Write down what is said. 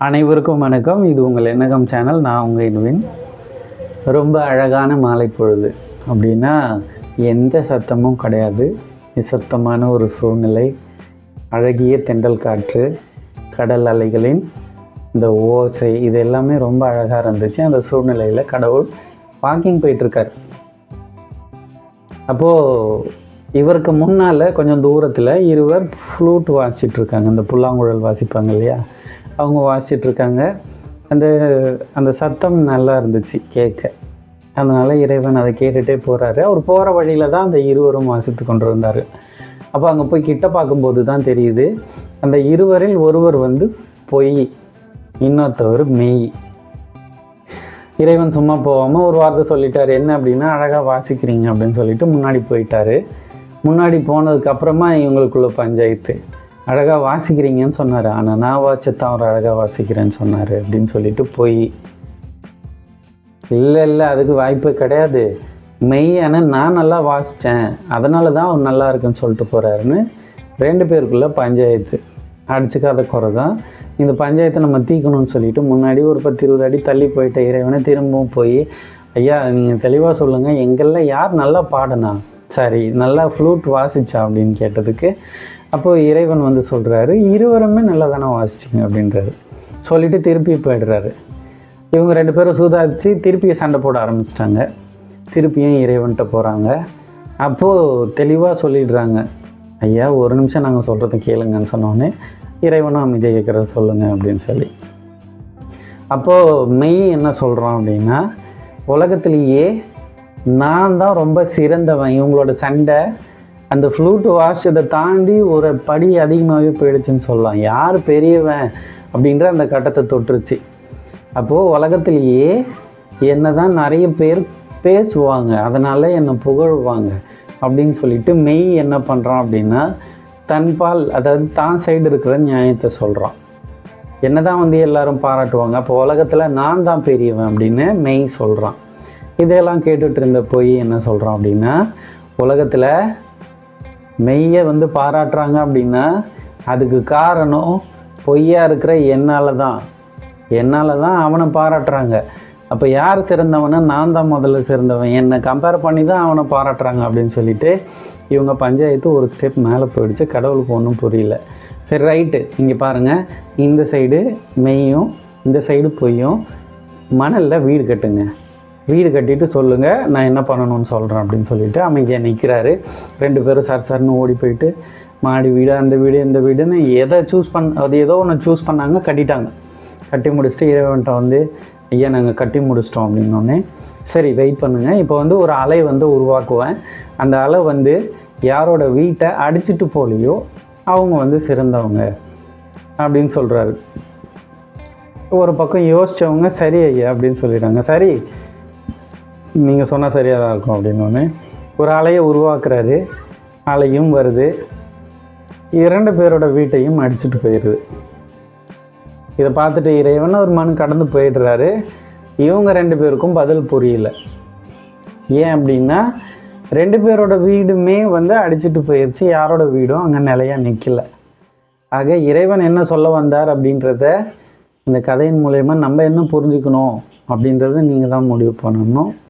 அனைவருக்கும் வணக்கம். இது உங்கள் எண்ணகம் சேனல். நான் உங்கள் இன்வின். ரொம்ப அழகான மாலை பொழுது அப்படின்னா எந்த சத்தமும் கிடையாது, நிசப்தமான ஒரு சூழ்நிலை, அழகிய தென்றல் காற்று, கடல் அலைகளின் இந்த ஓசை, இது எல்லாமே ரொம்ப அழகாக இருந்துச்சு. அந்த சூழ்நிலையில் கடவுள் வாக்கிங் போயிட்டுருக்கார். அப்போது இவருக்கு முன்னால் கொஞ்சம் தூரத்தில் இருவர் ஃப்ளூட் வாசிச்சிட்ருக்காங்க. இந்த புல்லாங்குழல் வாசிப்பாங்க இல்லையா, அவங்க வாசிச்சிட்ருக்காங்க. அந்த அந்த சத்தம் நல்லா இருந்துச்சு கேட்க. அதனால் இறைவன் அதை கேட்டுகிட்டே போகிறாரு. அவர் போகிற வழியில் தான் அந்த இருவரும் வாசித்து கொண்டு இருந்தார். அப்போ அங்கே போய் கிட்ட பார்க்கும்போது தான் தெரியுது, அந்த இருவரில் ஒருவர் பொய், இன்னொருத்தவர் மெய். இறைவன் சும்மா போகாமல் ஒரு வார்த்தை சொல்லிட்டார். என்ன அப்படின்னா, அழகாக வாசிக்கிறீங்க அப்படின்னு சொல்லிட்டு முன்னாடி போயிட்டார். முன்னாடி போனதுக்கப்புறமா இவங்களுக்குள்ள பஞ்சாயத்து. அழகாக வாசிக்கிறீங்கன்னு சொன்னார், ஆனால் நான் வாசித்தான் அவர் அழகாக வாசிக்கிறேன்னு சொன்னார் அப்படின்னு சொல்லிட்டு போய், இல்லை அதுக்கு வாய்ப்பு கிடையாது, மெய்யான நான் நல்லா வாசித்தேன், அதனால தான் அவர் நல்லா இருக்குன்னு சொல்லிட்டு போகிறாருன்னு ரெண்டு பேருக்குள்ளே பஞ்சாயத்து. அடிச்சுக்காத குறை தான். இந்த பஞ்சாயத்தை நம்ம தீக்கணும்னு சொல்லிட்டு முன்னாடி ஒரு 10-20 அடி தள்ளி போயிட்ட இறைவனை திரும்பவும் போய், ஐயா நீங்கள் தெளிவாக சொல்லுங்கள், எங்கெல்லாம் யார் நல்லா பாடினா, சரி நல்லா ஃப்ளூட் வாசிச்சா அப்படின்னு கேட்டதுக்கு, அப்போது இறைவன் சொல்கிறாரு, இருவருமே நல்லா தானே வாசிச்சிங்க அப்படின்றாரு. சொல்லிவிட்டு திருப்பி போயிடுறாரு. இவங்க ரெண்டு பேரும் சூதாச்சு திருப்பி சண்டை போட ஆரம்பிச்சிட்டாங்க. திருப்பியும் இறைவன்கிட்ட போகிறாங்க. அப்போது தெளிவாக சொல்லிடுறாங்க, ஐயா ஒரு நிமிஷம் நாங்கள் சொல்கிறத கேளுங்கன்னு சொன்னோன்னே இறைவனும் அமைதியை கேட்குறத சொல்லுங்கள் அப்படின்னு சொல்லி. அப்போது மெய் என்ன சொல்கிறோம் அப்படின்னா, உலகத்திலேயே நான் தான் ரொம்ப சிறந்தவன், இவங்களோட சண்டை அந்த ஃப்ளூட் வாசிச்சதை தாண்டி ஒரு படி அதிகமாகவே போயிடுச்சுன்னு சொல்லலாம். யார் பெரியவன் அப்படின்ற அந்த கட்டத்தை தொட்டுருச்சு. அப்போது உலகத்திலேயே என்னை தான் நிறைய பேர் பேசுவாங்க, அதனால் என்னை புகழ்வாங்க அப்படின்னு சொல்லிட்டு மெய் என்ன பண்ணுறான் அப்படின்னா, தன்பால், அதாவது தான் சைடு இருக்கிற நியாயத்தை சொல்கிறான். என்ன தான் எல்லாரும் பாராட்டுவாங்க, அப்போ உலகத்தில் நான் தான் பெரியவன் அப்படின்னு மெய் சொல்கிறான். இதையெல்லாம் கேட்டுட்டு இருந்த போய் என்ன சொல்கிறான் அப்படின்னா, உலகத்தில் மெய்யை பாராட்டுறாங்க அப்படின்னா அதுக்கு காரணம் பொய்யா இருக்கிற என்னால் தான் அவனை பாராட்டுறாங்க. அப்போ யார் சிறந்தவனா, நான் தான் முதல்ல சிறந்தவன், என்னை கம்பேர் பண்ணி தான் அவனை பாராட்டுறாங்க அப்படின்னு சொல்லிட்டு இவங்க பஞ்சாயத்து ஒரு ஸ்டெப் மேலே போயிடுச்சு. கடவுளுக்கு ஒன்றும் புரியல. சரி ரைட்டு, இங்கே பாருங்கள், இந்த சைடு மெய்யும் இந்த சைடு பொய்யும், மணலில் வீடு கட்டுங்க, வீடு கட்டிட்டு சொல்லுங்கள் நான் என்ன பண்ணணும்னு சொல்கிறேன் அப்படின்னு சொல்லிட்டு அமைதியாக நிற்கிறாரு. ரெண்டு பேரும் சர்னு ஓடி போயிட்டு மாடி வீடு, அந்த வீடு, இந்த வீடுன்னு எதை அது ஏதோ ஒன்று சூஸ் பண்ணாங்க, கட்டிட்டாங்க. கட்டி முடிச்சுட்டு இறைவன்ட்ட ஐயா நாங்கள் கட்டி முடிச்சிட்டோம் அப்படின்னோடனே, சரி வெயிட் பண்ணுங்கள், இப்போ ஒரு அலை உருவாக்குவேன், அந்த அலை யாரோட வீட்டை அடிச்சுட்டு போலையோ அவங்க சிறந்தவங்க அப்படின்னு சொல்கிறாரு. ஒரு பக்கம் யோசித்தவங்க சரி ஐயா அப்படின்னு சொல்லிடுறாங்க. சரி நீங்கள் சொன்னால் சரியாக தான் இருக்கும் அப்படின்னோடனே ஒரு அலையை உருவாக்குறாரு. அலையும் வருது, இரண்டு பேரோட வீட்டையும் அடிச்சுட்டு போயிடுது. இதை பார்த்துட்டு இறைவன் ஒரு மண் கடந்து போயிடுறாரு. இவங்க ரெண்டு பேருக்கும் பதில் புரியல. ஏன் அப்படின்னா, ரெண்டு பேரோட வீடுமே அடிச்சுட்டு போயிடுச்சு, யாரோட வீடும் அங்கே நிலையாக நிற்கல. ஆக இறைவன் என்ன சொல்ல வந்தார் அப்படின்றத இந்த கதையின் மூலயமா நம்ம என்ன புரிஞ்சுக்கணும் அப்படின்றத நீங்கள் தான் முடிவு பண்ணணும்.